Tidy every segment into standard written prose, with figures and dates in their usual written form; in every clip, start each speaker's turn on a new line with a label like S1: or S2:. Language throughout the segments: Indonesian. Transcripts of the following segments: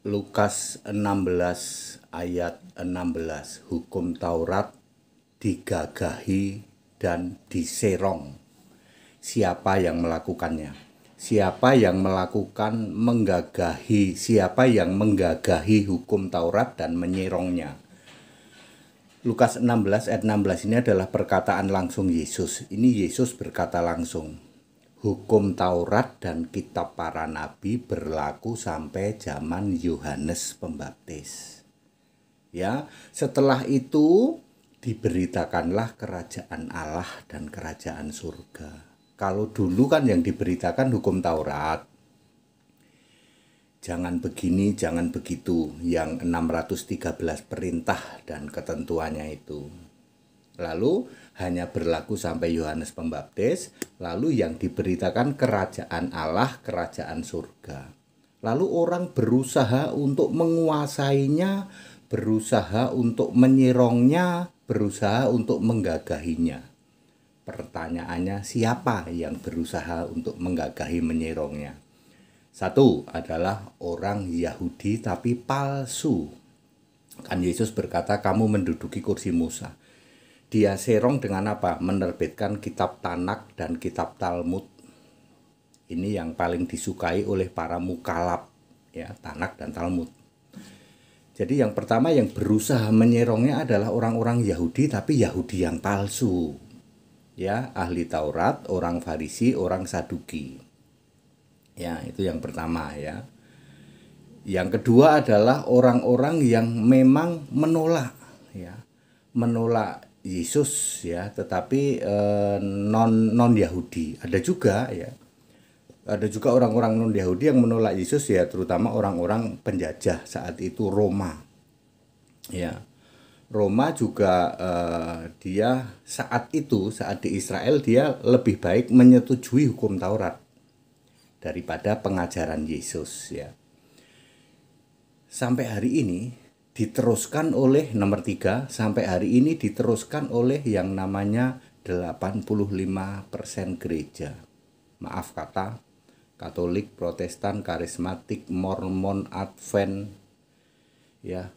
S1: Lukas 16 ayat 16. Hukum Taurat digagahi dan diserong. Siapa yang melakukannya? Siapa yang menggagahi hukum Taurat dan menyerongnya? Lukas 16 ayat 16 ini adalah perkataan langsung Yesus. Ini Yesus berkata langsung. Hukum Taurat dan kitab para nabi berlaku sampai zaman Yohanes Pembaptis. Ya, setelah itu diberitakanlah kerajaan Allah dan kerajaan surga. Kalau dulu kan yang diberitakan hukum Taurat, jangan begini, jangan begitu, yang 613 perintah dan ketentuannya itu. Lalu hanya berlaku sampai Yohanes Pembaptis, lalu yang diberitakan kerajaan Allah, kerajaan surga. Lalu orang berusaha untuk menguasainya, berusaha untuk menyerongnya, berusaha untuk menggagahinya. Pertanyaannya, siapa yang berusaha untuk menggagahi menyerongnya? Satu adalah orang Yahudi tapi palsu. Kan Yesus berkata, kamu menduduki kursi Musa. Dia serong dengan apa? Menerbitkan kitab Tanak dan kitab Talmud. Ini yang paling disukai oleh para mukalaf, ya, Tanak dan Talmud. Jadi yang pertama yang berusaha menyerongnya adalah orang-orang Yahudi tapi Yahudi yang palsu. Ya, ahli Taurat, orang Farisi, orang Saduki. Ya, itu yang pertama ya. Yang kedua adalah orang-orang yang memang menolak, ya. Menolak Yesus, ya, tetapi non Yahudi ada juga, ya. Ada juga orang-orang non Yahudi yang menolak Yesus, ya, terutama orang-orang penjajah saat itu Roma, ya. Roma juga dia saat di Israel dia lebih baik menyetujui hukum Taurat daripada pengajaran Yesus, ya. Sampai hari ini diteruskan oleh nomor 3, sampai hari ini diteruskan oleh yang namanya 85% gereja. Maaf kata, Katolik, Protestan, Karismatik, Mormon, Advent, ya,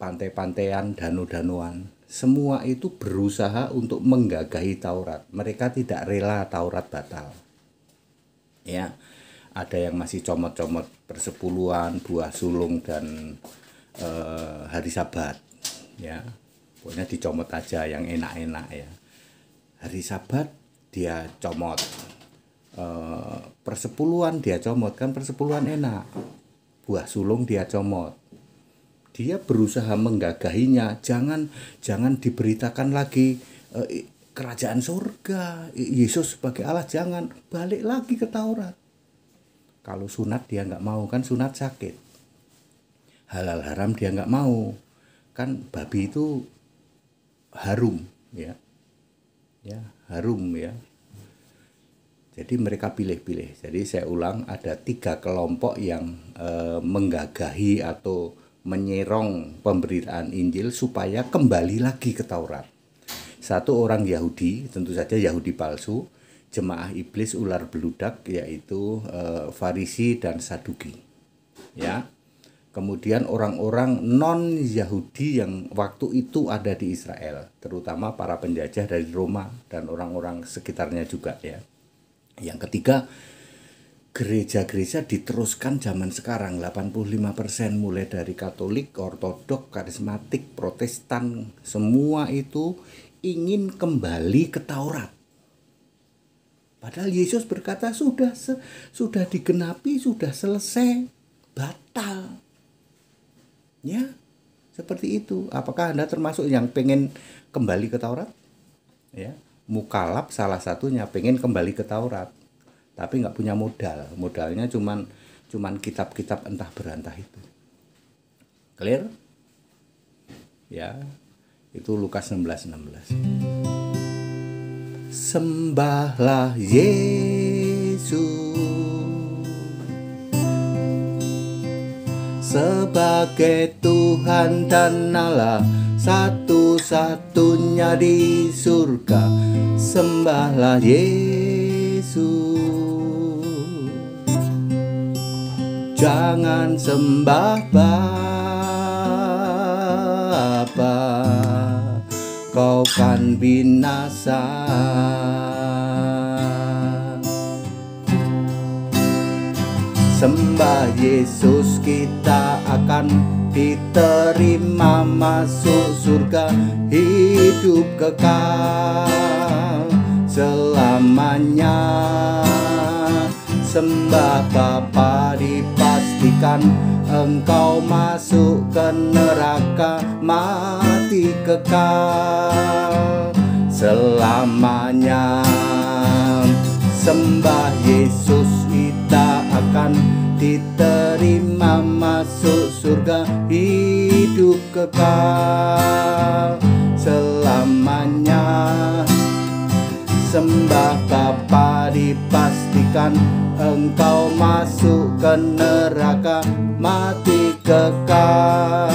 S1: pantai-pantaian, danu-danuan, semua itu berusaha untuk menggagahi Taurat. Mereka tidak rela Taurat batal. Ya, ada yang masih comot-comot persepuluhan, buah sulung dan hari Sabat, ya, pokoknya dicomot aja yang enak-enak, ya. Hari Sabat dia comot, persepuluhan dia comot, kan persepuluhan enak, buah sulung dia comot. Dia berusaha menggagahinya, jangan diberitakan lagi kerajaan surga, Yesus sebagai Allah, jangan, balik lagi ke Taurat. Kalau sunat dia nggak mau, kan sunat sakit. Halal haram dia nggak mau, kan babi itu harum, ya, harum, ya. Jadi mereka pilih-pilih. Jadi saya ulang, ada 3 kelompok yang menggagahi atau menyerong pemberitaan Injil supaya kembali lagi ke Taurat. Satu, orang Yahudi, tentu saja Yahudi palsu, jemaah iblis ular beludak, yaitu Farisi dan Saduki, ya. Kemudian orang-orang non-Yahudi yang waktu itu ada di Israel, terutama para penjajah dari Roma dan orang-orang sekitarnya juga, ya. Yang ketiga, gereja-gereja diteruskan zaman sekarang, 85%, mulai dari Katolik, Ortodok, Karismatik, Protestan, semua itu ingin kembali ke Taurat. Padahal Yesus berkata sudah digenapi, sudah selesai, batal. Ya, seperti itu. Apakah Anda termasuk yang pengen kembali ke Taurat? Ya, mukalaf salah satunya pengen kembali ke Taurat, tapi nggak punya modal. Modalnya cuman kitab-kitab entah berantah itu. Clear? Ya, itu Lukas 16:16. Sembahlah Yesus sebagai Tuhan dan Allah satu-satunya di surga. Sembahlah Yesus. Jangan sembah Bapa, kau kan binasa. Sembah Yesus, kita akan diterima masuk surga, hidup kekal selamanya. Sembah Bapa, dipastikan engkau masuk ke neraka, mati kekal selamanya. Sembah Yesus, kita akan diterima masuk surga, hidup kekal selamanya. Sembah Bapa, dipastikan engkau masuk ke neraka, mati kekal